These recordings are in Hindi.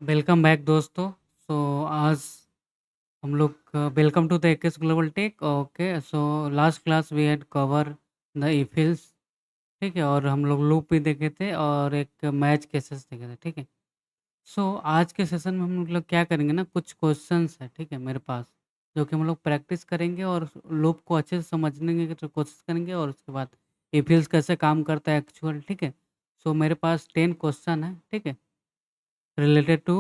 वेलकम बैक दोस्तों। आज हम लोग welcome to the Aces global tech. Okay, so last class we had cover the efills. ठीक है, और हम लोग लूप भी देखे थे और एक मैच केसेस देखे थे। ठीक है, सो आज के सेशन में हम लोग क्या करेंगे ना, कुछ क्वेश्चंस है ठीक है मेरे पास, जो कि हम लोग प्रैक्टिस करेंगे और लूप को अच्छे से समझने की तो कोशिश करेंगे, और उसके बाद ईफिल्स कैसे काम करता है एक्चुअल। ठीक है, सो मेरे पास 10 क्वेश्चन है। ठीक है, रिलेटेड टू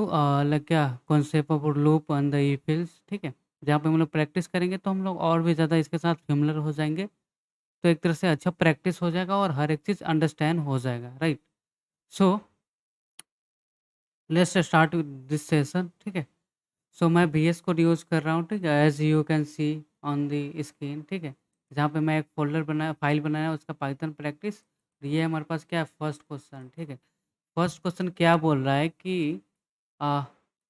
लाइक क्या concept of loop and the if else. ठीक है, जहाँ पे हम लोग प्रैक्टिस करेंगे तो हम लोग और भी ज़्यादा इसके साथ फेमिलर हो जाएंगे। तो एक तरह से अच्छा प्रैक्टिस हो जाएगा और हर एक चीज़ अंडरस्टैंड हो जाएगा, right. So let's start with this session. ठीक है, सो मैं VS कोड यूज़ कर रहा हूँ। ठीक है, as you can see on the screen. ठीक है, जहाँ पे मैं एक फोल्डर बनाया, फाइल बनाया, उसका पाइथन प्रैक्टिस। ये हमारे पास क्या है, फर्स्ट क्वेश्चन। ठीक है, फर्स्ट क्वेश्चन क्या बोल रहा है कि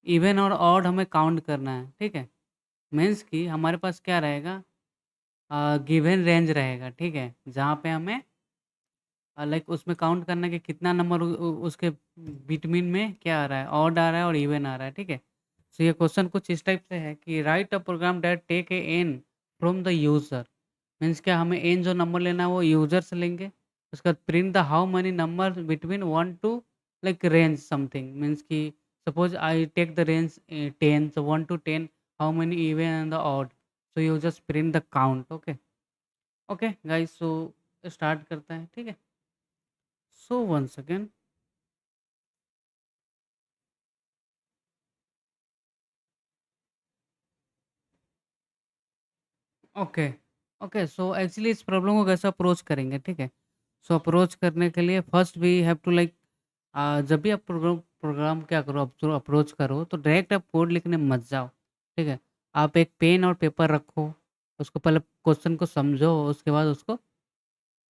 इवन और ऑड हमें काउंट करना है। ठीक है, मीन्स कि हमारे पास क्या रहेगा, गिवन रेंज रहेगा। ठीक है, जहाँ पे हमें लाइक उसमें काउंट करना है कि कितना नंबर उसके बिटवीन में क्या आ रहा है, ऑड आ रहा है और इवन आ रहा है। ठीक है, तो ये क्वेश्चन कुछ इस टाइप से है कि write a program that take a N from the user. Means क्या, हमें एन जो नंबर लेना है वो यूजर से लेंगे। उसका print the how many number between 1 to like range something. Means कि suppose I take the range 10, so 1 to 10 how many even and the odd, so you just print the count. Okay, okay guys, so start करते हैं। ठीक है, so one second. Okay, okay, so actually इस प्रॉब्लम को कैसे अप्रोच करेंगे। ठीक है, सो अप्रोच करने के लिए first we have to like, जब भी आप प्रोग्राम प्रोग्राम क्या करो, आप अप्रोच करो तो डायरेक्ट आप कोड लिखने मत जाओ। ठीक है, आप एक पेन और पेपर रखो, उसको पहले क्वेश्चन को समझो, उसके बाद उसको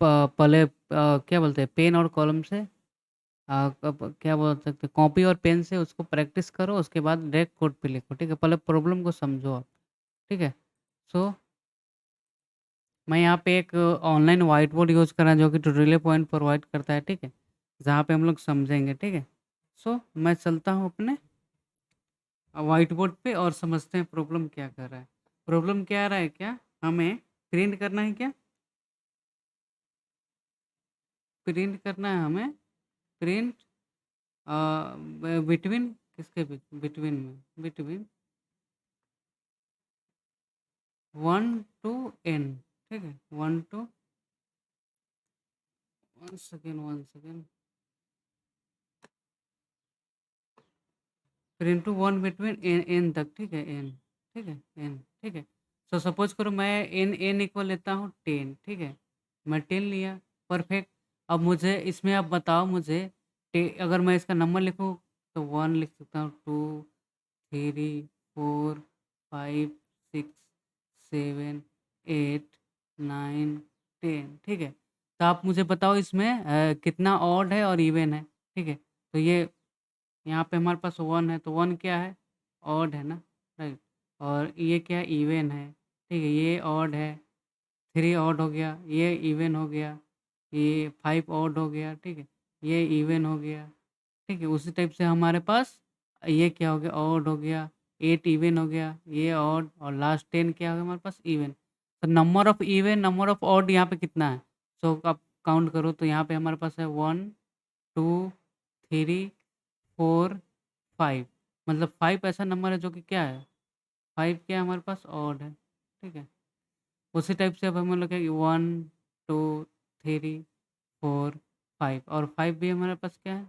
पहले क्या बोलते हैं, पेन और कॉलम से क्या बोल सकते हैं, कॉपी और पेन से उसको प्रैक्टिस करो, उसके बाद डायरेक्ट कोड पे लिखो। ठीक है, पहले प्रॉब्लम को समझो आप। ठीक है, सो मैं यहाँ पे एक ऑनलाइन व्हाइट बोर्ड यूज़ कर रहा हूँ, जो कि ट्यूटोरियल पॉइंट प्रोवाइड करता है। ठीक है, जहाँ पे हम लोग समझेंगे। ठीक है, सो मैं चलता हूँ अपने व्हाइट बोर्ड पे और समझते हैं प्रॉब्लम क्या कर रहा है। प्रॉब्लम क्या आ रहा है, क्या हमें प्रिंट करना है, क्या प्रिंट करना है हमें, प्रिंट बिटवीन, किसके बीच, बिटवीन में, बिटवीन 1 to n। ठीक है, 1 to, 1 second, 1 second, print to 1 between N तक। ठीक है, एन, ठीक है, एन। ठीक है, सो सपोज करो मैं एन एन इक्वल लेता हूँ 10। ठीक है, मैं 10 लिया, परफेक्ट। अब मुझे इसमें आप बताओ मुझे, अगर मैं इसका नंबर लिखूँ तो 1 लिख सकता हूँ, 2, 3, 4, 5, 6, 7, 8, 9, 10। ठीक है, तो आप मुझे बताओ इसमें कितना ऑड है और इवन है। ठीक है, तो ये यहाँ पे हमारे पास 1 है, तो 1 क्या है, ऑड है ना, राइट। और ये क्या है, इवन है। ठीक है, ये ऑड है, 3 ऑड हो गया, ये इवन हो गया, ये 5 ऑड हो गया। ठीक है, ये इवन हो गया। ठीक है, उसी टाइप से हमारे पास ये क्या हो गया, ऑड हो गया, 8 इवन हो गया, ये ऑड, और लास्ट 10 क्या हो गया हमारे पास, इवन। तो number of even, number of odd यहाँ पे कितना है, सो आप काउंट करो तो यहाँ पे हमारे पास है 1, 2, 3, 4, 5। मतलब 5 ऐसा नंबर है जो कि क्या है, 5 क्या है हमारे पास, ऑड है। ठीक है, उसी टाइप से अब हम लोग क्या, 1, 2, 3, 4, 5, और 5 भी हमारे पास क्या है,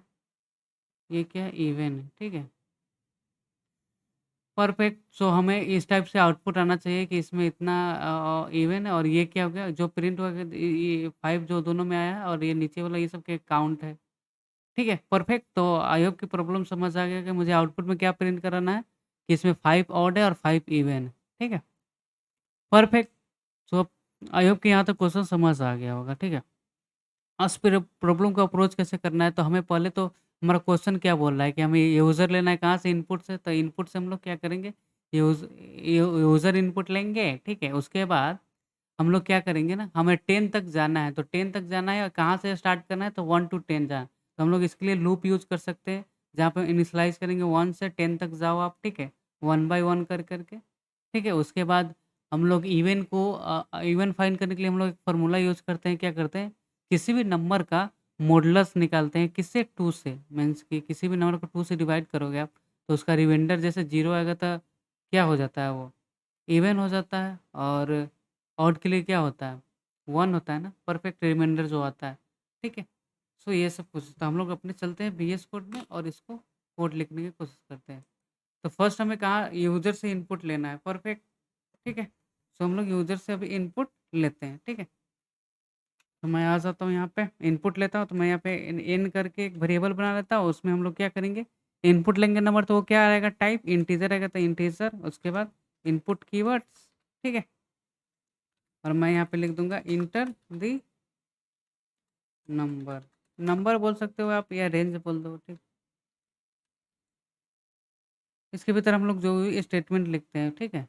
ये क्या है, इवन है। ठीक है, परफेक्ट। सो हमें इस टाइप से आउटपुट आना चाहिए कि इसमें इतना इवन है, और ये क्या हो गया जो प्रिंट हुआ, ये 5 जो दोनों में आया है, और ये नीचे वाला ये सब के काउंट है। ठीक है, परफेक्ट। तो आई होप की प्रॉब्लम समझ आ गया कि मुझे आउटपुट में क्या प्रिंट कराना है, कि इसमें 5 ऑड है और 5 इवन है। ठीक है, परफेक्ट। सो आई होप कि यहाँ तक क्वेश्चन समझ आ गया होगा। ठीक है, आज फिर प्रॉब्लम को अप्रोच कैसे करना है, तो हमें पहले तो हमारा क्वेश्चन क्या बोल रहा है कि हमें यूज़र लेना है कहाँ से, इनपुट से। तो इनपुट से हम लोग क्या करेंगे, यूज़र इनपुट लेंगे। ठीक है, उसके बाद हम लोग क्या करेंगे ना, हमें 10 तक जाना है, तो 10 तक जाना है और कहाँ से स्टार्ट करना है, तो 1 to 10 जाना है। तो हम लोग इसके लिए लूप यूज़ कर सकते हैं। जहाँ पे इनिशियलाइज़ करेंगे 1 से 10 तक जाओ आप, ठीक है? 1 बाय 1 कर के, ठीक है? उसके बाद हम लोग इवन फाइंड करने के लिए हम लोग एक फ़ॉर्मूला यूज़ करते हैं, क्या करते हैं? किसी भी नंबर का मॉडुलस निकालते हैं, किससे? 2 से, मीन्स कि किसी भी नंबर को 2 से डिवाइड करोगे आप, तो उसका रिमाइंडर जैसे 0 आएगा तो क्या हो जाता है वो? इवन हो जाता है। और ऑड के लिए क्या होता है? 1 होता है ना, परफेक्ट रिमाइंडर जो आता है, ठीक है? सो ये सब कुछ तो हम लोग अपने चलते हैं वीएस कोड में और इसको कोड लिखने की कोशिश करते हैं। तो फर्स्ट हमें कहाँ यूज़र से इनपुट लेना है, परफेक्ट, ठीक है? सो हम लोग यूज़र से अभी इनपुट लेते हैं, ठीक है? तो मैं आ जाता हूँ यहाँ पे, इनपुट लेता हूँ, तो मैं यहाँ पे इन करके एक वेरिएबल बना लेता हूँ, उसमें हम लोग क्या करेंगे, इनपुट लेंगे नंबर, तो वो क्या आएगा, टाइप इंटीजर आएगा, तो इंटीजर, उसके बाद इनपुट कीवर्ड्स, ठीक है? और मैं यहाँ पे लिख दूँगा इंटर द नंबर, नंबर बोल सकते हो आप या रेंज बोल दो, ठीक? इसके भीतर हम लोग जो भी स्टेटमेंट लिखते हैं, ठीक है?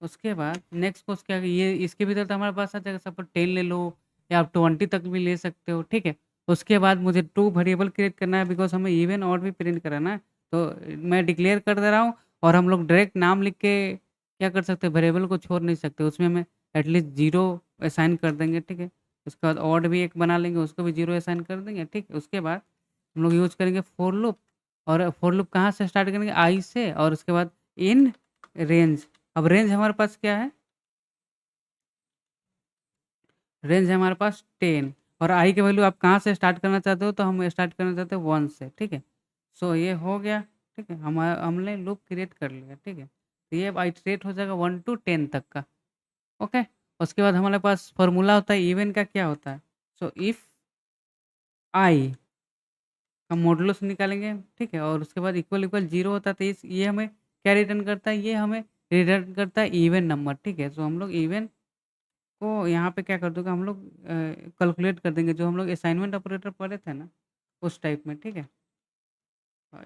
उसके बाद नेक्स्ट को क्या, ये इसके भीतर तो हमारे पास आ जाएगा, सपोज़ 10 ले लो या आप 20 तक भी ले सकते हो, ठीक है? उसके बाद मुझे 2 वेरिएबल क्रिएट करना है, बिकॉज़ हमें इवन ऑड भी प्रिंट कराना है। तो मैं डिक्लेयर कर दे रहा हूँ और हम लोग डायरेक्ट नाम लिख के क्या कर सकते हैं, वेरिएबल को छोड़ नहीं सकते। उसमें हमें एटलीस्ट 0 असाइन कर देंगे, ठीक है? उसके बाद ऑड भी एक बना लेंगे, उसको भी 0 असाइन कर देंगे, ठीक है? उसके बाद हम लोग यूज़ करेंगे फॉर लूप, और फॉर लूप कहाँ से स्टार्ट करेंगे, आई से, और उसके बाद इन रेंज। अब रेंज हमारे पास क्या है? रेंज है हमारे पास 10, और आई की वैल्यू आप कहाँ से स्टार्ट करना चाहते हो? तो हम स्टार्ट करना चाहते हैं 1 से, ठीक है? सो ये हो गया, ठीक है? हमने लूप क्रिएट कर लिया, ठीक है? तो ये अब आइटरेट हो जाएगा 1 टू 10 तक का, ओके? उसके बाद हमारे पास फ़ॉर्मूला होता है इवन का, क्या होता है? सो इफ आई का मॉडुलस निकालेंगे, ठीक है? और उसके बाद इक्वल इक्वल 0 होता है, तो इस ये हमें क्या रिटर्न करता है? ये हमें रिटर्न करता है इवन नंबर, ठीक है? सो हम लोग इवन को यहाँ पे क्या कर दोगे, हम लोग कैलकुलेट कर देंगे, जो हम लोग असाइनमेंट ऑपरेटर पढ़े थे ना, उस टाइप में, ठीक है?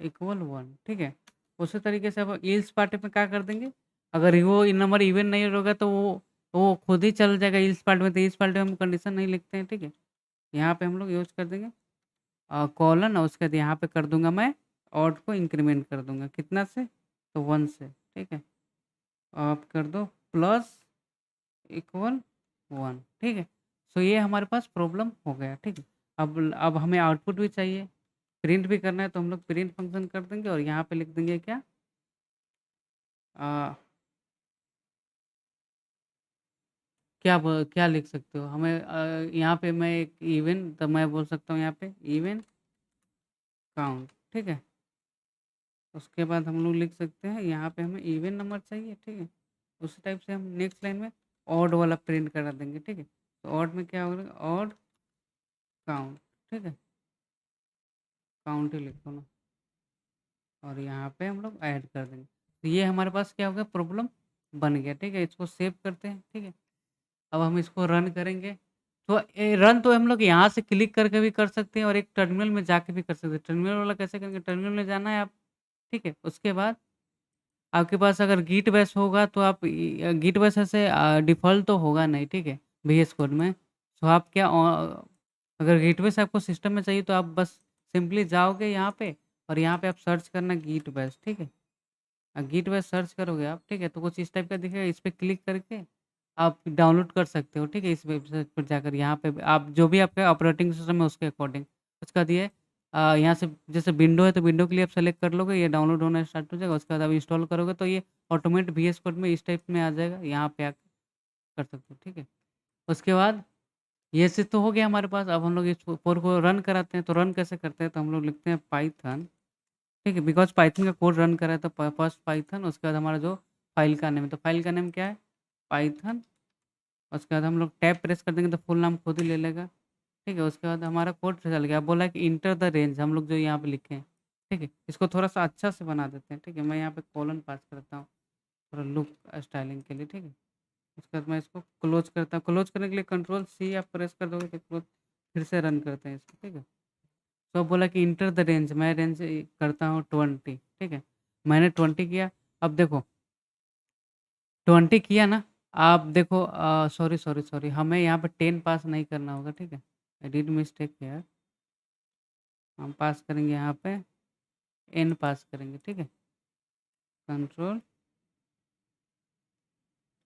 इक्वल 1, ठीक है? उसी तरीके से अब एल्स पार्ट में क्या कर देंगे, अगर वो नंबर इवन नहीं होगा तो वो खुद ही चल जाएगा एल्स पार्ट में, तो एल्स पार्ट में हम कंडीशन नहीं लिखते हैं, ठीक है? यहाँ पे हम लोग यूज़ कर देंगे कॉलन, और उसके बाद यहाँ पे कर दूँगा मैं ऑड को इंक्रीमेंट कर दूँगा, कितना से? तो 1 से, ठीक है? आप कर दो प्लस इक्वल 1, ठीक है? सो ये हमारे पास प्रॉब्लम हो गया, ठीक है? अब हमें आउटपुट भी चाहिए, प्रिंट भी करना है, तो हम लोग प्रिंट फंक्शन कर देंगे और यहाँ पे लिख देंगे क्या, अ, क्या लिख सकते हो? हमें यहाँ पे मैं एक इवन, तो मैं बोल सकता हूँ यहाँ पे इवन काउंट, ठीक है? उसके बाद हम लोग लिख सकते हैं, यहाँ पे हमें इवन नंबर चाहिए, ठीक है? उसी टाइप से हम नेक्स्ट लाइन में ऑड वाला प्रिंट करा देंगे, ठीक है? तो ऑड में क्या होगा, ऑड काउंट, ठीक है? काउंट ही लिखो ना, और यहाँ पे हम लोग ऐड कर देंगे। तो ये हमारे पास क्या हो गया, प्रॉब्लम बन गया, ठीक है? इसको सेव करते हैं, ठीक है? अब हम इसको रन करेंगे, तो रन तो हम लोग यहाँ से क्लिक करके भी कर सकते हैं और एक टर्मिनल में जाके भी कर सकते हैं। टर्मिनल वाला कैसे करेंगे, टर्मिनल में जाना है आप, ठीक है? उसके बाद आपके पास अगर गिट बैश होगा तो आप गिट बैश ऐसे डिफ़ॉल्ट तो होगा नहीं, ठीक है? वीएस कोड में। तो आप क्या अगर गिट बैश आपको सिस्टम में चाहिए तो आप बस सिंपली जाओगे यहाँ पे और यहाँ पे आप सर्च करना गिट बैश, ठीक है? गिट बैश सर्च करोगे आप, ठीक है? तो कुछ इस टाइप का दिखेगा, इस पे क्लिक करके आप डाउनलोड कर सकते हो, ठीक है? इस वेबसाइट पर जाकर यहाँ पे आप जो भी आपका ऑपरेटिंग सिस्टम है उसके अकॉर्डिंग। उसके बाद ये यहाँ से जैसे विंडो है तो विंडो के लिए आप सेलेक्ट कर लोगे, ये डाउनलोड होना स्टार्ट हो जाएगा। उसके बाद आप इंस्टॉल करोगे तो ये ऑटोमेट वीएस कोड में इस टाइप में आ जाएगा, यहाँ पे आके कर सकते हो, ठीक है? उसके बाद ये चीज़ तो हो गया हमारे पास, अब हम लोग इस कोड को रन कराते हैं, तो रन कैसे करते हैं, तो हम लोग लिखते हैं पाइथन, ठीक है? बिकॉज़ पाइथन का कोड रन कर रहा है तो फर्स्ट पाइथन, उसके बाद हमारा जो फाइल का नेम है, तो फाइल का नेम क्या है? पाइथन। उसके बाद हम लोग टैब प्रेस कर देंगे तो फुल नाम खुद ही ले लेगा, ठीक है? उसके बाद हमारा कोड चल गया, अब बोला है कि इंटर द रेंज, हम लोग जो यहाँ पे लिखे हैं, ठीक है? इसको थोड़ा-सा अच्छा से बना देते हैं, ठीक है? मैं यहाँ पे कोलन पास करता हूँ, थोड़ा लुक स्टाइलिंग के लिए, ठीक है? उसके बाद मैं इसको क्लोज़ करता हूँ, क्लोज़ करने के लिए कंट्रोल सी आप प्रेस कर दोगे तो क्लोज़, फिर से रन करते हैं इसको, ठीक है? तो अब बोला कि इंटर द रेंज, मैं रेंज करता हूँ 20, ठीक है? मैंने 20 किया, अब देखो 20 किया ना, आप देखो सॉरी हमें यहाँ पे 10 पास नहीं करना होगा, ठीक है? आई डिड मिस्टेक हियर, हम पास करेंगे यहाँ पे एन पास करेंगे, ठीक है। कंट्रोल,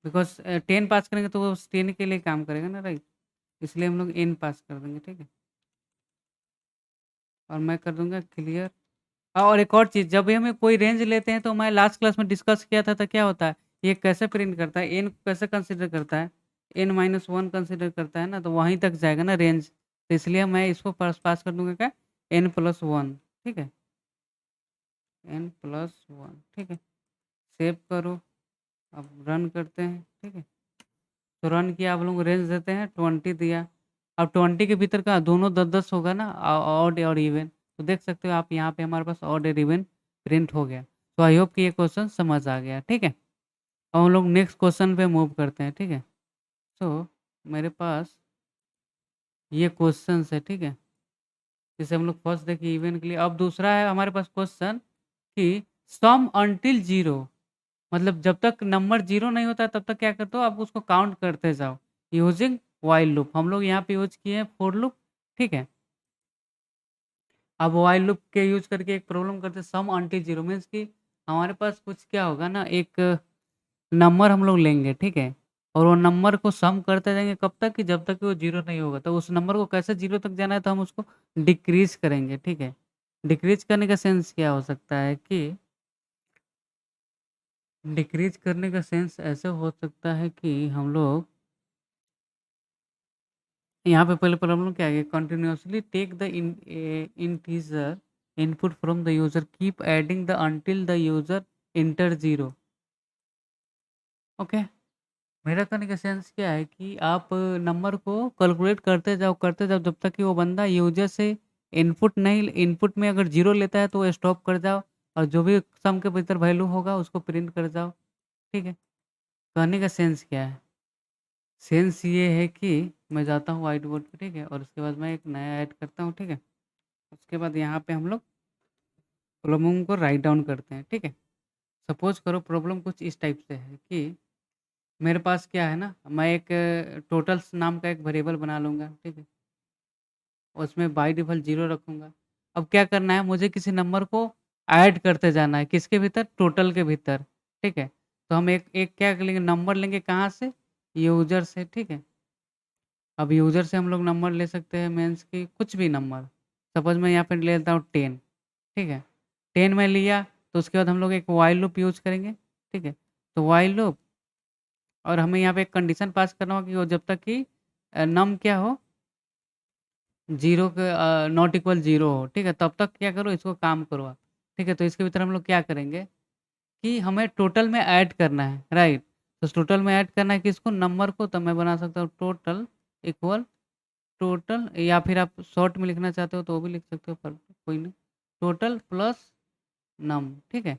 बिकॉज़ 10 पास करेंगे तो वो 10 के लिए काम करेगा ना, राइट? इसलिए हम लोग एन पास कर देंगे, ठीक है। और मैं कर दूँगा क्लियर। और एक और चीज़, जब भी हमें कोई रेंज लेते हैं तो मैं लास्ट क्लास में डिस्कस किया था, तो क्या होता है, ये कैसे प्रिंट करता है, एन कैसे कंसीडर करता है, n-1 कंसीडर करता है ना, तो वहीं तक जाएगा ना रेंज। तो इसलिए मैं इसको पास पास कर दूँगा क्या, n+1, ठीक है, n+1, ठीक है। सेव करो, अब रन करते हैं, ठीक है। तो रन किया, आप लोग रेंज देते हैं 20 दिया। अब 20 के भीतर का दोनों 10-10 होगा ना, ऑड और इवन। तो देख सकते हो आप, यहाँ पे हमारे पास ऑड और इवन प्रिंट हो गया। तो आई होप कि ये क्वेश्चन समझ आ गया, ठीक है। अब हम लोग नेक्स्ट क्वेश्चन पे मूव करते हैं, ठीक है। तो मेरे पास ये क्वेश्चंस है, ठीक है। जैसे हम लोग फर्स्ट देखे इवन के लिए, अब दूसरा है हमारे पास क्वेश्चन कि सम अंटिल जीरो, मतलब जब तक नंबर जीरो नहीं होता है तब तक क्या करते हो आप, उसको काउंट करते जाओ यूजिंग व्हाइल लूप। हम लोग यहाँ पे यूज किए हैं फॉर लूप, ठीक है। अब व्हाइल लूप के यूज करके एक प्रॉब्लम करते हैं, सम अंटिल जीरो मीन्स कि हमारे पास कुछ क्या होगा ना, एक नंबर हम लोग लेंगे, ठीक है। और वो नंबर को सम करते जाएंगे कब तक, कि जब तक कि वो जीरो नहीं होगा। तो उस नंबर को कैसे जीरो तक जाना है, तो हम उसको डिक्रीज करेंगे, ठीक है। डिक्रीज करने का सेंस क्या हो सकता है कि, डिक्रीज करने का सेंस ऐसे हो सकता है कि हम लोग यहाँ पे पहले प्रॉब्लम क्या है, continuously take the integer input from the user, keep adding the until the user enter zero. Okay, मेरा कहने का सेंस क्या है कि आप नंबर को कैलकुलेट करते जाओ जब तक कि वो बंदा यूजर से इनपुट में अगर जीरो लेता है तो वो स्टॉप कर जाओ, और जो भी सम के भीतर वैल्यू होगा उसको प्रिंट कर जाओ, ठीक है। कहने का सेंस क्या है, सेंस ये है कि मैं जाता हूँ व्हाइट बोर्ड पे, ठीक है, और उसके बाद मैं एक नया ऐड करता हूँ, ठीक है। उसके बाद यहाँ पे हम लोग प्रॉब्लम को राइट डाउन करते हैं, ठीक है। सपोज करो प्रॉब्लम कुछ इस टाइप से है कि मेरे पास क्या है ना, मैं एक टोटल्स नाम का एक वेरिएबल बना लूँगा, ठीक है। उसमें बाय डिफ़ॉल्ट 0 रखूँगा। अब क्या करना है, मुझे किसी नंबर को ऐड करते जाना है, किसके भीतर? टोटल के भीतर, ठीक है। तो हम एक एक क्या कर लेंगे, नंबर लेंगे कहाँ से? यूज़र से, ठीक है। अब यूज़र से हम लोग नंबर ले सकते हैं, मीन्स कि कुछ भी नंबर। सपोज़ मैं यहाँ पे ले लेता हूँ 10, ठीक है। 10 मैं लिया, तो उसके बाद हम लोग एक व्हाइल लूप यूज़ करेंगे, ठीक है। तो व्हाइल लूप, और हमें यहाँ पे एक कंडीशन पास करना होगा कि वो जब तक कि नम क्या हो, 0 के नॉट इक्वल 0 हो, ठीक है? तब तक क्या करो, इसको काम करो आप, ठीक है? तो इसके भीतर हम लोग क्या करेंगे कि हमें टोटल में ऐड करना है, राइट? तो टोटल में ऐड करना है किसको? नंबर को। तब मैं बना सकता हूँ टोटल इक्वल टोटल, या फिर आप शॉर्ट में लिखना चाहते हो तो वो भी लिख सकते हो, पर कोई नहीं। टोटल प्लस नम, ठीक है?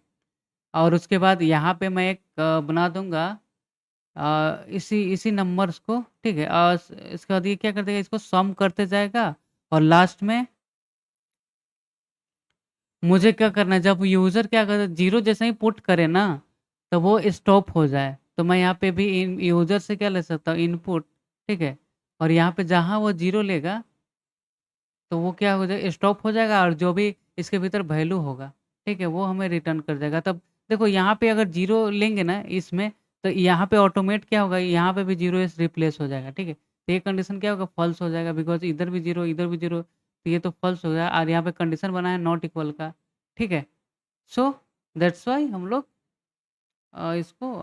और उसके बाद यहाँ पे मैं एक बना दूँगा इसी इसी नंबर्स को, ठीक है? इसके बाद ये क्या कर देगा, इसको सम करते जाएगा, और लास्ट में मुझे क्या करना है, जब यूज़र क्या करे, 0 जैसे ही पुट करे ना, तो वो स्टॉप हो जाए। तो मैं यहाँ पे भी इन यूज़र से क्या ले सकता हूँ, इनपुट, ठीक है? और यहाँ पे जहाँ वो 0 लेगा, तो वो क्या हो जाए, स्टॉप हो जाएगा, और जो भी इसके भीतर वैल्यू होगा, ठीक है? वो हमें रिटर्न कर देगा। तब देखो यहाँ पे अगर 0 लेंगे ना इसमें, तो यहाँ पे ऑटोमेट क्या होगा, यहाँ पे भी 0 से रिप्लेस हो जाएगा, ठीक है? तो ये कंडीशन क्या होगा, फ़ॉल्स हो जाएगा, बिकॉज़ इधर भी 0 इधर भी 0, तो ये तो फ़ॉल्स हो गया, और यहाँ पे कंडीशन बना है नॉट इक्वल का, ठीक है? सो दैट्स व्हाई हम लोग इसको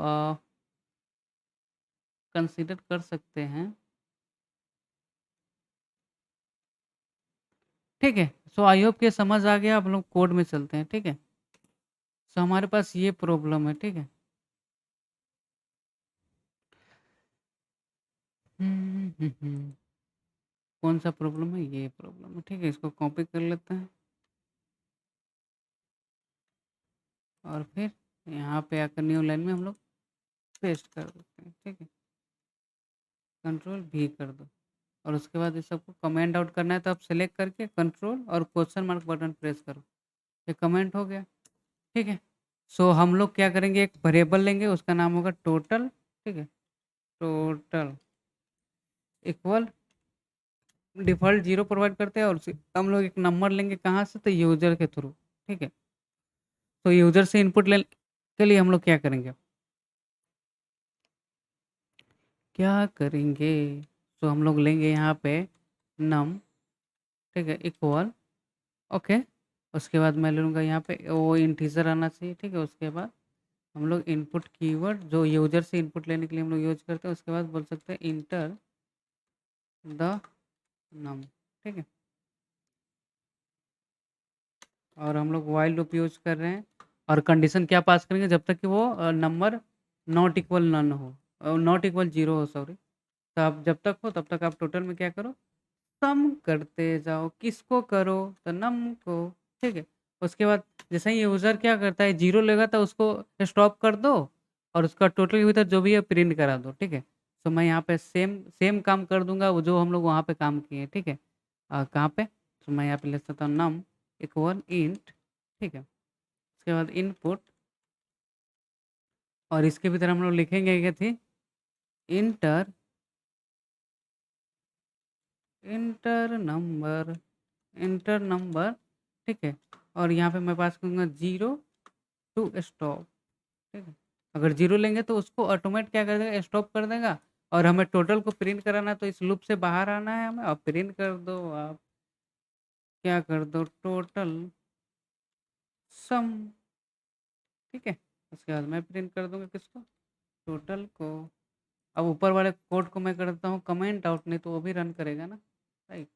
कंसीडर कर सकते हैं, ठीक है। सो आई होप कि समझ आ गया। अब हम लोग कोड में चलते हैं, ठीक है। सो हमारे पास ये प्रॉब्लम है, ठीक है। कौन सा प्रॉब्लम है, ये प्रॉब्लम है, ठीक है। इसको कॉपी कर लेते हैं, और फिर यहाँ पे आकर न्यू लाइन में हम लोग पेस्ट कर देते हैं, ठीक है। कंट्रोल भी कर दो, और उसके बाद इस सबको कमेंट आउट करना है, तो आप सेलेक्ट करके कंट्रोल और क्वेश्चन मार्क बटन प्रेस करो। ये कमेंट हो गया, ठीक है। सो हम लोग क्या करेंगे, एक वेरिएबल लेंगे, उसका नाम होगा टोटल, ठीक है। टोटल इक्वल डिफ़ॉल्ट 0 प्रोवाइड करते हैं, और उसी हम लोग एक नंबर लेंगे कहाँ से, तो यूज़र के थ्रू, ठीक है। तो यूज़र से इनपुट लेने के लिए हम लोग क्या करेंगे? क्या करेंगे? तो हम लोग लेंगे यहाँ पे num, ठीक है, इक्वल, ओके। उसके बाद मैं ले लूँगा यहाँ पे वो इंटीजर आना चाहिए, ठीक है। उसके बाद हम लोग इनपुट कीवर्ड जो यूज़र से इनपुट लेने के लिए हम लोग यूज़ करते हैं, उसके बाद बोल सकते हैं इंटर द नम, ठीक है। और हम लोग व्हाइल लूप यूज़ कर रहे हैं और कंडीशन क्या पास करेंगे जब तक कि वो नंबर नॉट इक्वल नन हो, नॉट इक्वल 0 हो, सॉरी। तो आप जब तक हो तब तक आप टोटल में क्या करो, सम करते जाओ। किसको करो? तो नम को, ठीक है। उसके बाद जैसे ही यूज़र क्या करता है 0 लेगा तो उसको स्टॉप कर दो और उसका टोटल के भीतर जो भी है प्रिंट करा दो, ठीक है। तो मैं यहाँ पे सेम सेम काम कर दूँगा वो जो हम लोग वहाँ पे काम किए हैं, ठीक है। कहाँ पे? तो मैं यहाँ पे लिख सकता हूँ नम इक्वल इंट, ठीक है। उसके बाद इनपुट और इसके भीतर हम लोग लिखेंगे क्या थी? Inter inter number inter number, ठीक है। और यहाँ पे मैं पास करूँगा 0 टू स्टॉप, ठीक है। अगर 0 लेंगे तो उसको ऑटोमेट क्या कर देगा, स्टॉप कर देगा। और हमें टोटल को प्रिंट कराना है तो इस लूप से बाहर आना है हमें और प्रिंट कर दो आप, क्या कर दो, टोटल सम, ठीक है। उसके बाद मैं प्रिंट कर दूंगा किसको, टोटल को। अब ऊपर वाले कोड को मैं करता हूँ कमेंट आउट, नहीं तो वो भी रन करेगा ना, राइट।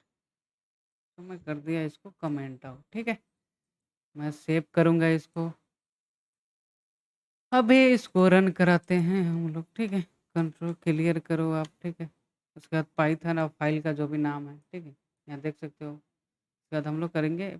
तो मैं कर दिया इसको कमेंट आउट, ठीक है। मैं सेव करूँगा इसको, अभी इसको रन कराते हैं हम लोग, ठीक है। कंट्रोल क्लियर करो आप, ठीक है। उसके बाद पाइथन और फाइल का जो भी नाम है, ठीक है, यहाँ देख सकते हो। उसके बाद हम लोग करेंगे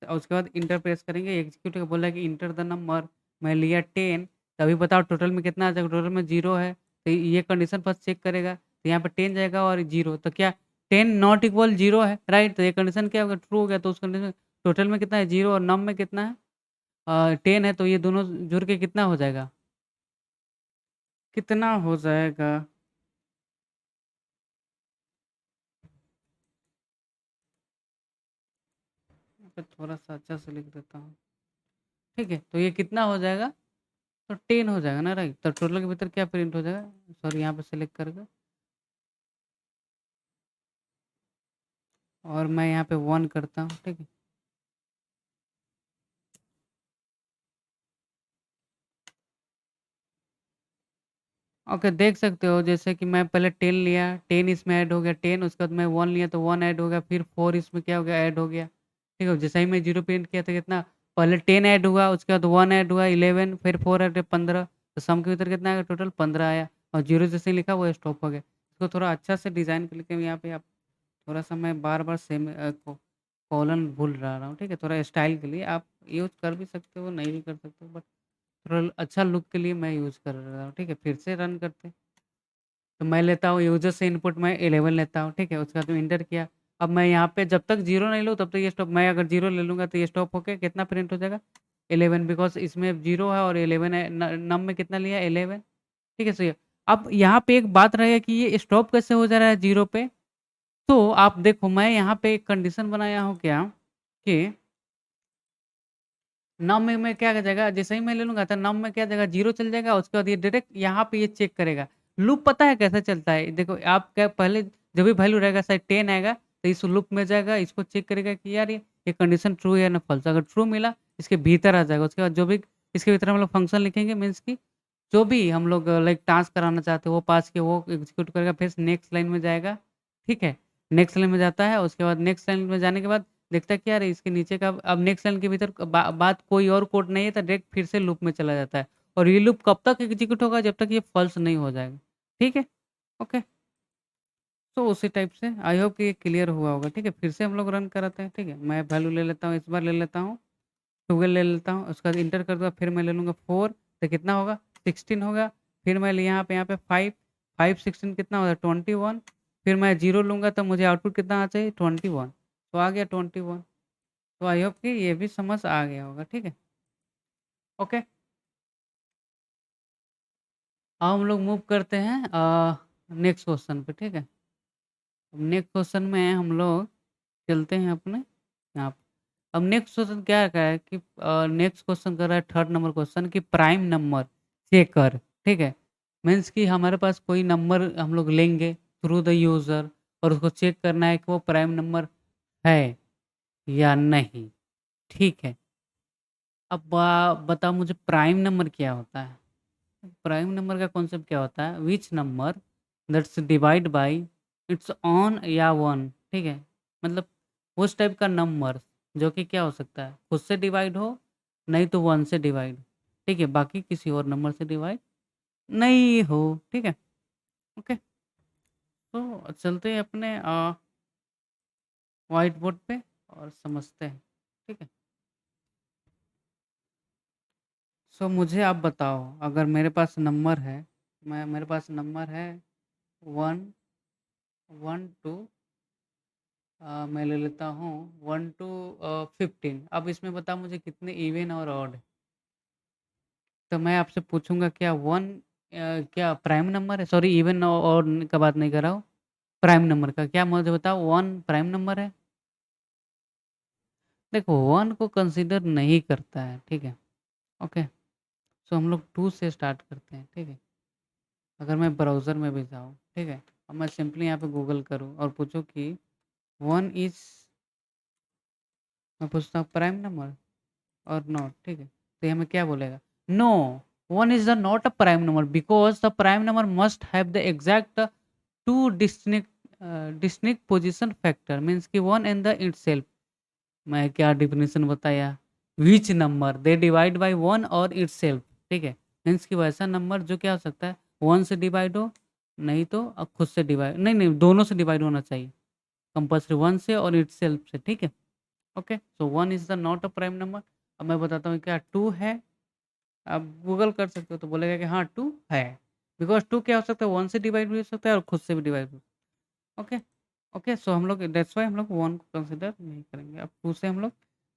और उसके बाद इंटर प्रेस करेंगे, एग्जीक्यूटिव को बोला कि इंटर द नंबर, मैं लिया 10। तो अभी बताओ टोटल में कितना आ जाएगा, टोटल में 0 है तो ये कंडीशन फर्स्ट चेक करेगा। तो यहाँ पे 10 जाएगा और 0, तो क्या 10 नॉट इक्वल 0 है, राइट। तो ये कंडीशन क्या होगा, ट्रू हो गया। तो उस कंडीशन टोटल में कितना है, 0, और नम में कितना है 10 है, तो ये दोनों जुड़ के कितना हो जाएगा, कितना हो जाएगा? यहाँ पे थोड़ा-सा अच्छा से लिख देता हूँ। ठीक है, तो ये कितना हो जाएगा? तो 10 हो जाएगा ना, राइट? तो टोटल के भीतर क्या प्रिंट हो जाएगा? सॉरी, यहाँ पे सेलेक्ट करके और मैं यहाँ पे 1 करता हूँ, ठीक है? ओके, देख सकते हो जैसे कि मैं पहले 10 लिया, 10 इसमें ऐड हो गया, 10 उसके बाद मैं 1 लिया तो 1 ऐड हो गया, फिर 4 इसमें क्या हो गया, ऐड हो गया। ठीक है, जैसे ही मैं 0 प्रिंट किया तो कितना, पहले 10 ऐड हुआ, उसके बाद 1 ऐड हुआ 11, फिर 4 ऐड 15, तो सम के भीतर कितना आया, टोटल 15 आया। और 0 जैसे ही लिखा वो स्टॉप हो गया। इसको थोड़ा अच्छा से डिज़ाइन करके यहाँ पे आप थोड़ा-सा, मैं बार-बार सेम कॉलन भूल रहा हूँ, ठीक है? थोड़ा स्टाइल के लिए आप यूज़ कर भी सकते हो, नहीं भी कर सकते हो, बट थोड़ा अच्छा लुक के लिए मैं यूज़ कर रहा हूँ, ठीक है? फिर से रन करते हैं। तो मैं लेता हूँ यूज़र से इनपुट, मैं 11 लेता हूँ, ठीक है? उसके बाद में इंटर किया। अब मैं यहाँ पे जब तक 0 नहीं लूँ तब तक ये स्टॉप, मैं अगर 0 ले लूँगा तो ये स्टॉप होके कितना प्रिंट हो जाएगा? 11, बिकॉज़ इसमें 0 है और 11 है, न नम में कितना लिया, 11, ठीक है? सही है। अब यहाँ पे एक बात रहेगा कि ये स्टॉप कैसे हो जा रहा है 0 पे? तो आप देखो, मैं यहाँ पे एक कंडीशन बनाया हूँ क्या, कि नम में क्या आ जाएगा, जैसे ही मैं ले लूँगा तो नम में क्या आ जाएगा, 0 चल जाएगा, उसके बाद ये डायरेक्ट यहाँ पे ये चेक करेगा। लूप पता है कैसे चलता है? देखो, आप क्या पहले जो भी वैल्यू रहेगा, शायद 10 आएगा, तो इस लूप में जाएगा, इसको चेक करेगा कि यार ये कंडीशन ट्रू है ना फ़ॉल्स। अगर ट्रू मिला, इसके भीतर आ जाएगा। उसके बाद जो भी इसके भीतर हम लोग फंक्शन लिखेंगे, मीन्स कि जो भी हम लोग लाइक टास्क कराना चाहते हैं वो पास किया, वो एग्ज़ीक्यूट करेगा, फिर नेक्स्ट लाइन में जाएगा, ठीक है? नेक्स्ट लाइन में जाता है, उसके बाद नेक्स्ट लाइन में जाने के बाद देखता है कि यार इसके नीचे का अब नेक्स्ट लाइन के भीतर बात कोई और कोड नहीं है, तो डायरेक्ट फिर से लूप में चला जाता है। और ये लूप कब तक एग्ज़ीक्यूट होगा, जब तक ये फ़ॉल्स नहीं हो जाएगा। ठीक है? ओके। तो उसी टाइप से आई होप कि ये क्लियर हुआ होगा। ठीक है? फिर से हम लोग रन कराते हैं। ठीक है? मैं वैल्यू ले लेता हूँ, इस बार ले लेता हूँ 12 ले लेता हूँ, उसके बाद इंटर कर दूँगा, फिर मैं ले लूँगा 4, तो कितना होगा, 16 होगा। फिर मैं यहाँ पे 5, 5 16 कितना होगा, 21। फिर मैं 0 लूँगा तो मुझे आउटपुट कितना आना चाहिए, 21। तो आ गया 21। तो आई होप कि ये भी समझ आ गया होगा। ठीक है? ओके। अब हम लोग मूव करते हैं नेक्स्ट क्वेश्चन पे। ठीक है? नेक्स्ट क्वेश्चन में हम लोग चलते हैं अपने यहाँ पे। अब नेक्स्ट क्वेश्चन क्या कहा है कि नेक्स्ट क्वेश्चन कर रहा है थर्ड नंबर क्वेश्चन कि प्राइम नंबर चेक कर, ठीक है? मीन्स कि हमारे पास कोई नंबर हम लोग लेंगे थ्रू द यूज़र और उसको चेक करना है कि वो प्राइम नंबर है या नहीं, ठीक है? अब बताओ मुझे प्राइम नंबर क्या होता है? प्राइम नंबर का कॉन्सेप्ट क्या होता है? Which number that's divide by its own या 1, ठीक है? मतलब उस टाइप का नंबर जो कि क्या हो सकता है? खुद से डिवाइड हो, नहीं तो 1 से डिवाइड, ठीक है? बाकी किसी और नंबर से डिवाइड नहीं हो, ठीक है? ओके, तो चलते हैं अपने व्हाइट बोर्ड पे और समझते हैं, ठीक है? सो मुझे आप बताओ अगर मेरे पास नंबर है, मेरे पास नंबर है 1 1 टू मैं ले लेता हूँ 1 टू 15। अब इसमें बता मुझे कितने इवन और ऑड है? तो मैं आपसे पूछूँगा क्या 1 क्या प्राइम नंबर है? सॉरी इवन और ऑड का बात नहीं कर रहा हूँ, प्राइम नंबर का। क्या मुझे बताओ 1 प्राइम नंबर है? देखो 1 को कंसीडर नहीं करता है, ठीक है? ओके, सो हम लोग 2 से स्टार्ट करते हैं, ठीक है? अगर मैं ब्राउज़र में भी जाऊँ, ठीक है? अब मैं सिंपली यहाँ पे गूगल करूँ और पूछूँ कि 1 इज़ मैं पूछता हूँ प्राइम नंबर और नॉट, ठीक है? तो ये हमें क्या बोलेगा? No, 1 is the not a prime number because the prime number must have the exact 2 distinct position factor means कि 1 एंड द इटसेल्फ। मैं क्या डेफिनेशन बताया? Which number they divide by 1 और इटसेल्फ, ठीक है? मीन्स कि वैसा नंबर जो क्या हो सकता है 1 से डिवाइड हो, नहीं तो खुद से डिवाइड नहीं, दोनों से डिवाइड होना चाहिए। कंपल्सरी 1 से और इटसेल्फ से, ठीक है? Okay, so 1 is the not a prime number. अब मैं बताता हूँ क्या 2 है? आप गूगल कर सकते हो तो बोलेगा कि हाँ 2 है। बिकॉज़ 2 क्या हो सकता है 1 से डिवाइड भी हो सकता है और खुद से भी डिवाइड हो। ओके, ओके, सो हम लोग दैट्स व्हाई हम लोग 1 को कंसीडर नहीं करेंगे। अब 2 से हम लोग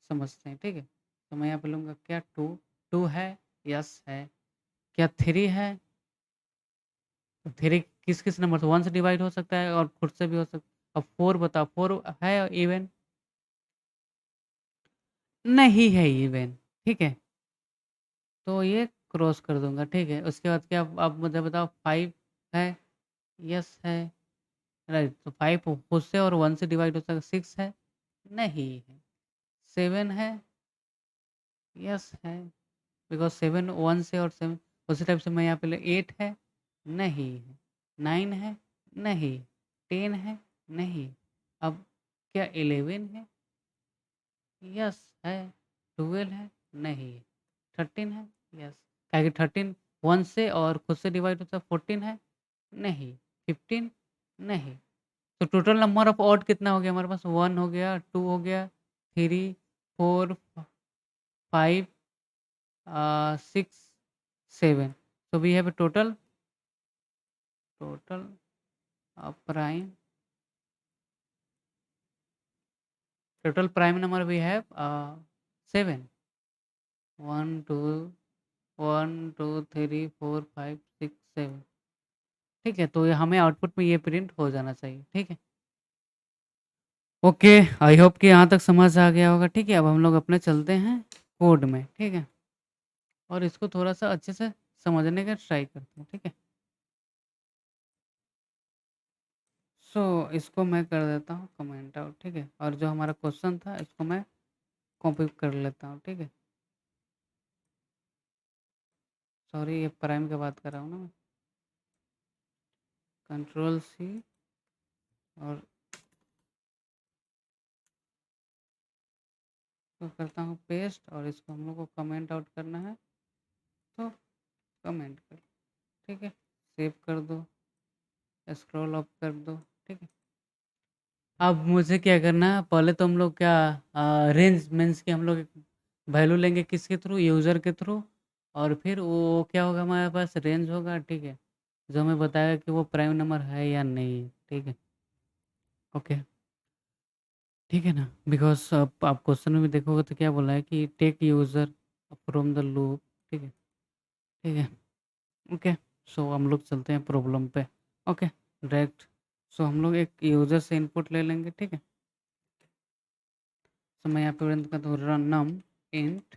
समझते हैं, ठीक है? तो मैं यहाँ पे लूँगा क्या 2 2 है? यस है। क्या 3 है? तो 3 किस-किस नंबर से 1 से डिवाइड हो सकता है और खुद से भी हो सकता है। अब 4 बताओ 4 है इवन? नहीं है इवन, ठीक है? तो ये क्रॉस कर दूँगा, ठीक है? उसके बाद क्या आप मुझे बताओ 5 है? यस है, राइट। तो 5 खुद से और 1 से डिवाइड हो सकता है। 6 है? नहीं है। 7 है? यस है, बिकॉज़ 7 1 से और 7 उसी टाइप से मैं यहाँ पे 8 है? नहीं है। 9 है? नहीं। 10 है? नहीं। अब क्या 11 है? यस है। 12 है? नहीं। 13 है? यस। क्या है कि 13 1 से और खुद से डिवाइड होता है। 14 है? नहीं। 15? नहीं। तो टोटल नंबर ऑफ ऑड कितना हो गया हमारे पास? 1 हो गया, 2 हो गया, 3, 4, 5 6, 7। So we have a total prime number we have 7। 1 2 1 2 3 4 5 6 7, ठीक है? तो ये हमें आउटपुट में ये प्रिंट हो जाना चाहिए, ठीक है? ओके, आई होप कि यहाँ तक समझ आ गया होगा, ठीक है? अब हम लोग अपने चलते हैं कोड में, ठीक है? और इसको थोड़ा-सा अच्छे से समझने का ट्राई करते हैं, ठीक है? सो इसको मैं कर देता हूँ कमेंट आउट, ठीक है? और जो हमारा क्वेश्चन था इसको मैं कॉपी कर लेता हूँ, ठीक है? सॉरी ये प्राइम की बात कर रहा हूँ ना मैं। कंट्रोल सी और इसको करता हूँ पेस्ट और इसको हम लोग को कमेंट आउट करना है, तो कमेंट कर, ठीक है? सेव कर दो, स्क्रॉल अप कर दो, ठीक है? अब मुझे क्या करना है, पहले तो हम लोग क्या रेंज मीन्स कि हम लोग वैल्यू लेंगे किसके थ्रू? यूज़र के थ्रू और फिर वो क्या होगा हमारे पास रेंज होगा, ठीक है? जो हमें बताएगा कि वो प्राइम नंबर है या नहीं, ठीक है? ओके, ठीक है ना? बिकॉज़ आप क्वेश्चन में भी देखोगे तो क्या बोला है कि take user from the loop, ठीक है? ठीक है, ओके। सो हम लोग चलते हैं प्रॉब्लम पे, ओके, डायरेक्ट। सो हम लोग एक यूज़र से इनपुट ले लेंगे, ठीक है? तो मैं यहाँ पे प्रिंट करता हूँ नम इंट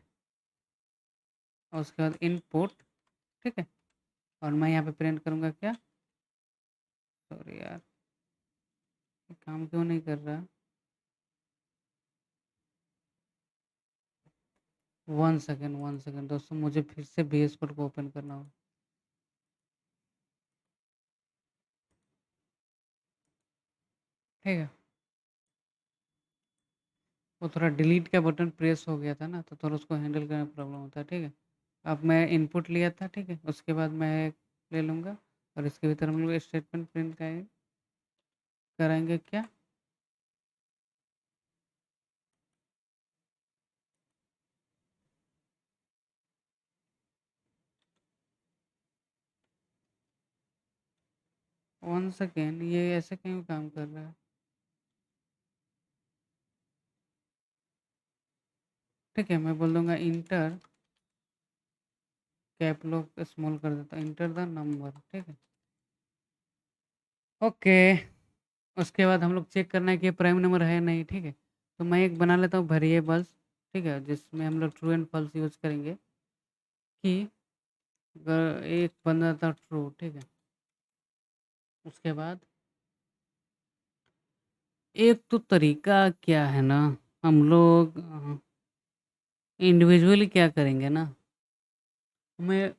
और उसके बाद इनपुट, ठीक है। और मैं यहाँ पे प्रिंट करूँगा क्या, सॉरी यार ये काम क्यों नहीं कर रहा। 1 सेकेंड 1 सेकेंड दोस्तों, मुझे फिर से VS कोड को ओपन करना होगा। ठीक है, वो थोड़ा डिलीट का बटन प्रेस हो गया था ना, तो थोड़ा उसको हैंडल करने में प्रॉब्लम होता है। ठीक है, अब मैं इनपुट लिया था, ठीक है, उसके बाद मैं ले लूँगा और इसके भीतर हम लोग स्टेटमेंट प्रिंट कराएंगे क्या, 1 सेकेंड, ये ऐसे क्यों काम कर रहा है। ठीक है, मैं बोल दूंगा इंटर, कैप लॉक स्मॉल कर देता हूँ, इंटर द नंबर। ठीक है, ओके। उसके बाद हम लोग चेक करना है कि ये प्राइम नंबर है नहीं। ठीक है, तो मैं एक बना लेता हूँ वेरिएबल्स, ठीक है, जिसमें हम लोग ट्रू एंड फॉल्स यूज करेंगे कि अगर एक बंदा था ट्रू, ठीक है। उसके बाद एक तो तरीका क्या है ना, हम लोग इंडिविजुअली क्या करेंगे ना, हमें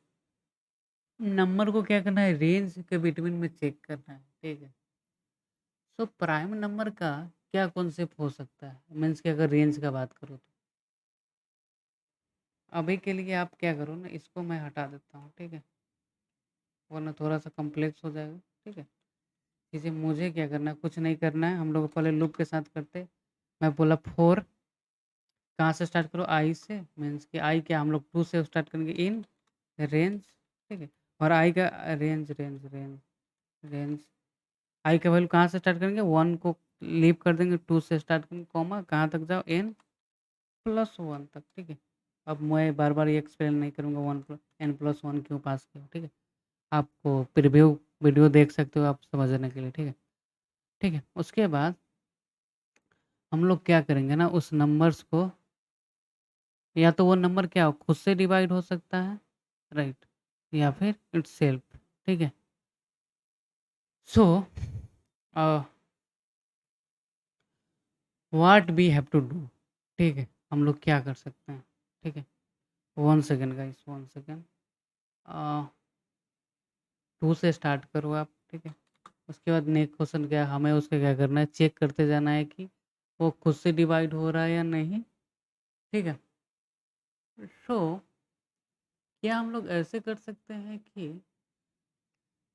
नंबर को क्या करना है, रेंज के बिटवीन में चेक करना है। ठीक है, सो प्राइम नंबर का क्या कॉन्सेप्ट हो सकता है, मीन्स कि अगर रेंज का बात करो तो अभी के लिए आप क्या करो ना, इसको मैं हटा देता हूँ। ठीक है, वरना थोड़ा सा कॉम्प्लेक्स हो जाएगा। ठीक है, जैसे मुझे क्या करना है, कुछ नहीं करना है, हम लोग पहले लूप के साथ करते। मैं बोला फोर, कहाँ से स्टार्ट करो, आई से, मीन्स कि आई क्या हम लोग टू से स्टार्ट करेंगे, इन रेंज। ठीक है, और आई का रेंज रेंज रेंज रेंज, आई का वैल्यू कहाँ से स्टार्ट करेंगे, 1 को लीव कर देंगे, 2 से स्टार्ट करेंगे, कॉमा कहाँ तक जाओ, n+1 तक। ठीक है, अब मैं बार बार ये एक्सप्लेन नहीं करूँगा n+1 क्यों पास किया। ठीक है, आपको प्रीव्यू वीडियो देख सकते हो आप समझने के लिए। ठीक है, ठीक है, उसके बाद हम लोग क्या करेंगे ना, उस नंबर्स को, या तो वो नंबर क्या हो, खुद से डिवाइड हो सकता है, राइट, या फिर इट्स सेल्फ। ठीक है, so what we have to do. ठीक है, हम लोग क्या कर सकते हैं। ठीक है, 1 सेकेंड गाइस, 1 सेकेंड, 2 से स्टार्ट करो आप। ठीक है, उसके बाद नेक्स्ट क्वेश्चन क्या है, हमें उसका क्या करना है, चेक करते जाना है कि वो खुद से डिवाइड हो रहा है या नहीं। ठीक है, सो क्या हम लोग ऐसे कर सकते हैं कि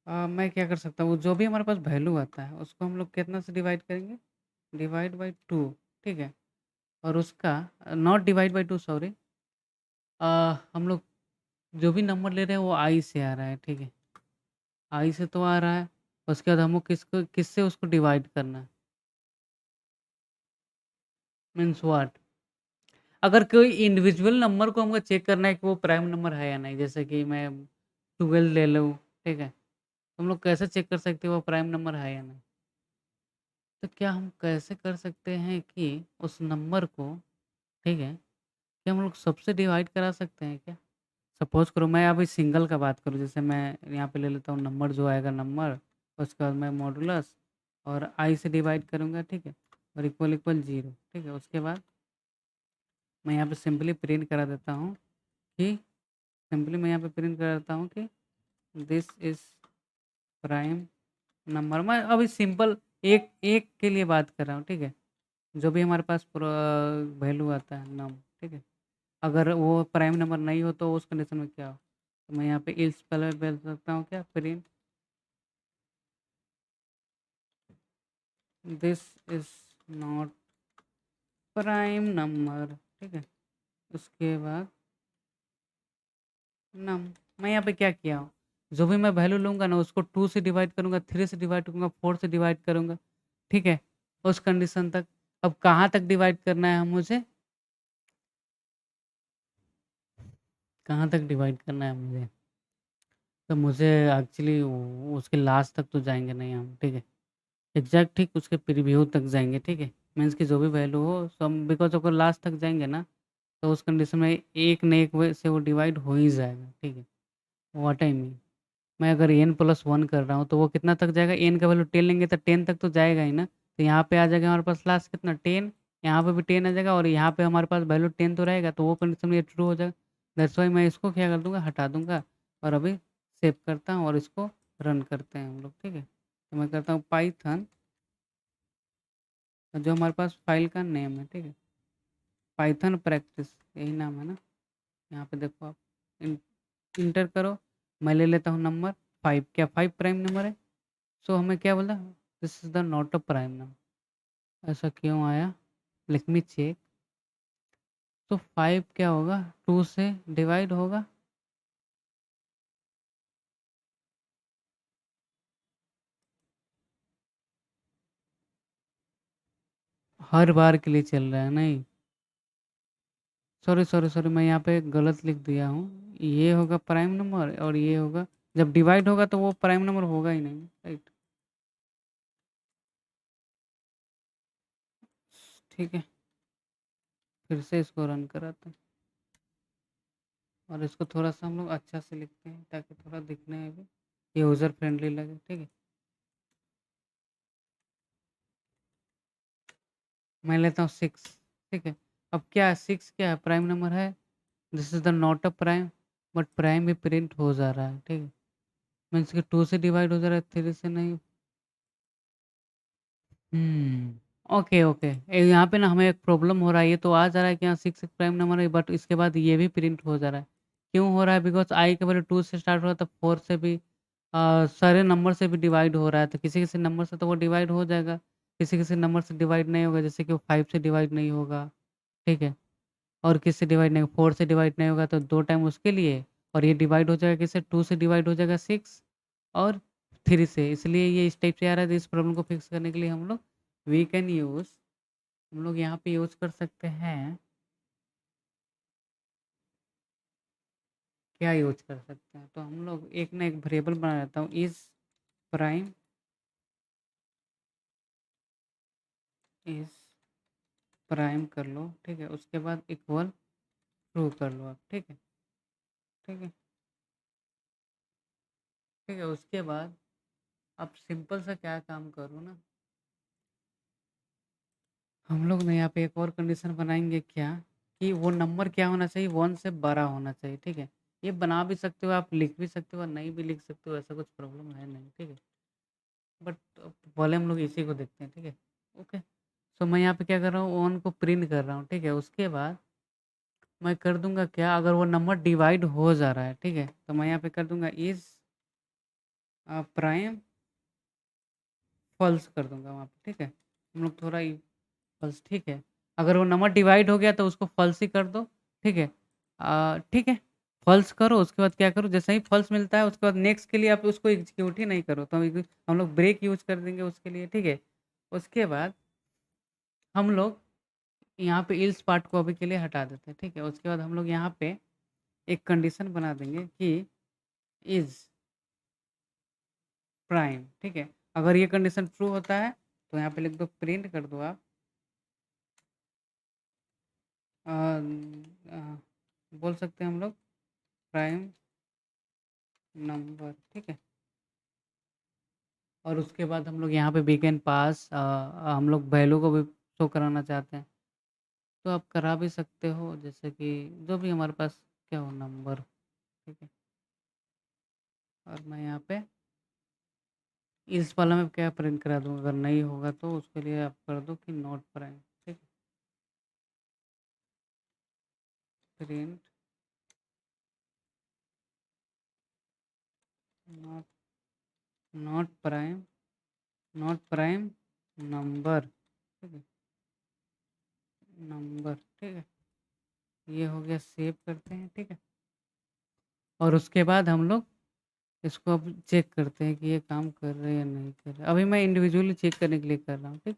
मैं क्या कर सकता हूँ, जो भी हमारे पास वैल्यू आता है उसको हम लोग कितना से डिवाइड करेंगे, डिवाइड बाई 2। ठीक है, और उसका नॉट डिवाइड बाई 2, सॉरी, हम लोग जो भी नंबर ले रहे हैं वो आई से आ रहा है। ठीक है, आई से तो आ रहा है, उसके बाद हमको किससे उसको डिवाइड करना है, मीन्स व्हाट, अगर कोई इंडिविजुअल नंबर को हमको चेक करना है कि वो प्राइम नंबर है या नहीं, जैसे कि मैं 12 ले लूँ। ठीक है, तो हम लोग कैसे चेक कर सकते हैं वो प्राइम नंबर है या नहीं। तो क्या हम कैसे कर सकते हैं कि उस नंबर को, ठीक है, क्या हम लोग सबसे डिवाइड करा सकते हैं क्या। सपोज करो मैं अभी सिंगल का बात करूँ, जैसे मैं यहाँ पे ले लेता हूँ नंबर जो आएगा नंबर, उसके बाद मैं मॉडुलस और आई से डिवाइड करूँगा। ठीक है, और इक्वल इक्वल 0। ठीक है, उसके बाद मैं यहाँ पे सिंपली प्रिंट करा देता हूँ कि, सिंपली मैं यहाँ पे प्रिंट करा देता हूँ कि दिस इज प्राइम नंबर। मैं अभी सिंपल एक एक के लिए बात कर रहा हूँ। ठीक है, जो भी हमारे पास वैल्यू आता है नम, ठीक है, अगर वो प्राइम नंबर नहीं हो तो उस कंडीशन में क्या हो, तो मैं यहाँ पे इल्स पहले बोल सकता हूँ क्या, print this is not prime number. ठीक है, उसके बाद नम, मैं यहाँ पे क्या किया हूँ, जो भी मैं वैल्यू लूँगा ना उसको 2 से डिवाइड करूँगा, 3 से डिवाइड करूँगा, 4 से डिवाइड करूँगा। ठीक है, उस कंडीशन तक। अब कहाँ तक डिवाइड करना है मुझे, कहाँ तक डिवाइड करना है मुझे, तो मुझे एक्चुअली उसके लास्ट तक तो जाएँगे नहीं हम। ठीक है, एग्ज़ैक्ट ठीक उसके प्रीव्यू तक जाएँगे। ठीक है, मीन्स कि जो भी वैल्यू हो सब, बिकॉज़ अगर लास्ट तक जाएँगे ना, तो उस कंडीशन में एक न एक वे से वो डिवाइड हो ही जाएगा, ठीक है? व्हाट आई मीन, मैं अगर n+1 कर रहा हूँ, तो वो कितना तक जाएगा? n का वैल्यू 10 लेंगे तो 10 तक तो जाएगा ही ना। तो यहाँ पे आ जाएगा हमारे पास लास्ट कितना 10, यहाँ पे भी 10 आ जाएगा और यहाँ पे हमारे पास वैल्यू 10 तो रहेगा, तो वो कंडीशन में ये ट्रू हो जाएगा। दैट्स व्हाई मैं इसको क्या कर दूँगा, हटा दूँगा और अभी सेव करता हूँ और इसको रन करते हैं हम लोग, ठीक है? तो मैं करता हूँ पाइथन, जो हमारे पास फ़ाइल का नेम है, ठीक है? पाइथन प्रैक्टिस यही नाम है ना? यहाँ पे देखो आप, इन इंटर करो, मैं ले लेता हूँ नंबर 5, क्या 5 प्राइम नंबर है? सो हमें क्या बोला, this is the not a prime number. ऐसा क्यों आया? Let me check. तो 5 क्या होगा, 2 से डिवाइड होगा। हर बार के लिए चल रहा है, नहीं, सॉरी सॉरी सॉरी, मैं यहाँ पे गलत लिख दिया हूँ। ये होगा प्राइम नंबर और ये होगा, जब डिवाइड होगा तो वो प्राइम नंबर होगा ही नहीं, राइट? ठीक है, फिर से इसको रन कराते हैं और इसको थोड़ा सा हम लोग अच्छा से लिखते हैं ताकि थोड़ा दिखने में भी यूज़र फ्रेंडली लगे, ठीक है? मैं लेता हूँ 6, ठीक है? अब क्या है, 6 क्या है, प्राइम नंबर है। This is the not a prime, but prime भी प्रिंट हो जा रहा है, ठीक है? मीन्स कि 2 से डिवाइड हो जा रहा है, 3 से नहीं। Okay, okay. यहाँ पे ना हमें एक प्रॉब्लम हो रहा है, ये तो आ जा रहा है कि हाँ 6 एक प्राइम नंबर है, बट इसके बाद ये भी प्रिंट हो जा रहा है। क्यों हो रहा है? बिकॉज़ i के वैल्यू 2 से स्टार्ट हो रहा है, तो 4 से भी सारे नंबर से भी डिवाइड हो रहा है, तो किसी-किसी नंबर से तो वो डिवाइड हो जाएगा, किसी-किसी नंबर से डिवाइड नहीं होगा, जैसे कि वो 5 से डिवाइड नहीं होगा, ठीक है? और किससे डिवाइड नहीं, 4 से डिवाइड नहीं होगा तो 2 टाइम उसके लिए, और ये डिवाइड हो जाएगा किससे, 2 से डिवाइड हो जाएगा 6 और 3 से, इसलिए ये इस टाइप से आ रहा है। तो इस प्रॉब्लम को फिक्स करने के लिए हम लोग वी कैन यूज़, हम लोग यहाँ पे यूज़ कर सकते हैं, क्या यूज़ कर सकते हैं? तो हम लोग एक ना एक वेरिएबल बना लेता हूँ, इज़ प्राइम, इज़ प्राइम कर लो, ठीक है? उसके बाद इक्वल ट्रू कर लो आप, ठीक है? ठीक है? ठीक है, उसके बाद अब सिंपल सा क्या काम करो ना, हम लोग ना यहाँ पे एक और कंडीशन बनाएँगे क्या, कि वो नंबर क्या होना चाहिए, 1 से बड़ा होना चाहिए, ठीक है? ये बना भी सकते हो आप, लिख भी सकते हो और नहीं भी लिख सकते हो, ऐसा कुछ प्रॉब्लम है नहीं, ठीक है? बट पहले हम लोग इसी को देखते हैं, ठीक है? ओके। सो मैं यहाँ पे क्या कर रहा हूँ, 1 को प्रिंट कर रहा हूँ, ठीक है? उसके बाद मैं कर दूँगा क्या, अगर वो नंबर डिवाइड हो जा रहा है, ठीक है? तो मैं यहाँ पे कर दूँगा इज़ प्राइम, फ़ॉल्स कर दूँगा वहाँ पे, ठीक है? हम लोग थोड़ा फ़ॉल्स, ठीक है? अगर वो नंबर डिवाइड हो गया तो उसको फ़ॉल्स ही कर दो, ठीक है? ठीक है, फ़ॉल्स करो, उसके बाद क्या करो, जैसे ही फ़ॉल्स मिलता है उसके बाद नेक्स्ट के लिए आप उसको एग्ज़ीक्यूट ही नहीं करो, तो हम लोग ब्रेक यूज़ कर देंगे उसके लिए, ठीक है? उसके बाद हम लोग यहाँ पे इल्स पार्ट को अभी के लिए हटा देते हैं, ठीक है? उसके बाद हम लोग यहाँ पे एक कंडीशन बना देंगे कि इज़ प्राइम, ठीक है? अगर ये कंडीशन ट्रू होता है, तो यहाँ पे लिख दो, प्रिंट कर दो आप अ बोल सकते हैं हम लोग प्राइम नंबर, ठीक है? और उसके बाद हम लोग यहाँ पे वी कैन पास हम लोग वैल्यू को भी शो कराना चाहते हैं, तो आप करा भी सकते हो, जैसे कि जो भी हमारे पास क्या हो, नंबर, ठीक है? और मैं यहाँ पे इस वाला में क्या प्रिंट करा दूँ, अगर नहीं होगा तो उसके लिए आप कर दो कि नॉट प्राइम, ठीक है? Print not, not prime, not prime number, ठीक है? नंबर, ठीक है? ये हो गया, सेव करते हैं, ठीक है? और उसके बाद हम लोग इसको अब चेक करते हैं कि ये काम कर रहे हैं या नहीं कर रहे। अभी मैं इंडिविजुअली चेक करने के लिए कर रहा हूँ, ठीक?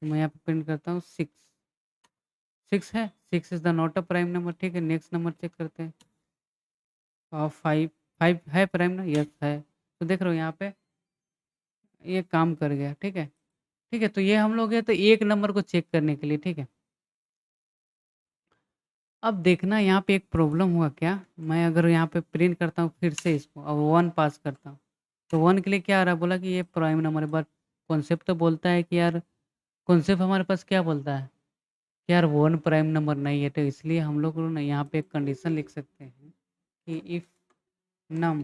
तो मैं यहाँ पे प्रिंट करता हूँ 6, 6 है, 6 is the not a prime number, ठीक है? नेक्स्ट नंबर चेक करते हैं। 5, 5 है प्राइम ना? यस है। तो देख रहे हो यहाँ पे ये काम कर गया, ठीक है? ठीक है? तो ये हम लोग गए तो एक नंबर को चेक करने के लिए, ठीक है? अब देखना यहाँ पे एक प्रॉब्लम हुआ क्या, मैं अगर यहाँ पे प्रिंट करता हूँ फिर से इसको और 1 पास करता हूँ, तो 1 के लिए क्या आ रहा है, बोला कि ये प्राइम नंबर है, बट कॉन्सेप्ट तो बोलता है कि यार कॉन्सेप्ट हमारे पास क्या बोलता है कि यार 1 प्राइम नंबर नहीं है, तो इसलिए हम लोग ना यहाँ पे एक कंडीशन लिख सकते हैं कि इफ नम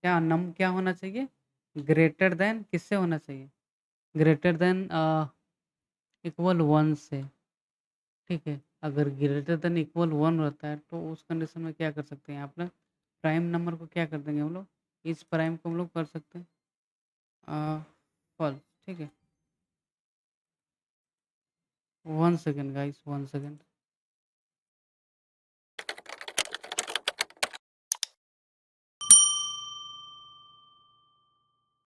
क्या होना चाहिए? ग्रेटर देन किससे होना चाहिए? ग्रेटर देन इक्वल 1 से, ठीक है? अगर ग्रेटर देन इक्वल 1 रहता है तो उस कंडीशन में क्या कर सकते हैं, आप लोग प्राइम नंबर को क्या कर देंगे हम लोग, इस प्राइम को हम लोग कर सकते हैं फॉल्स, ठीक है? 1 सेकंड गाइस, 1 सेकंड।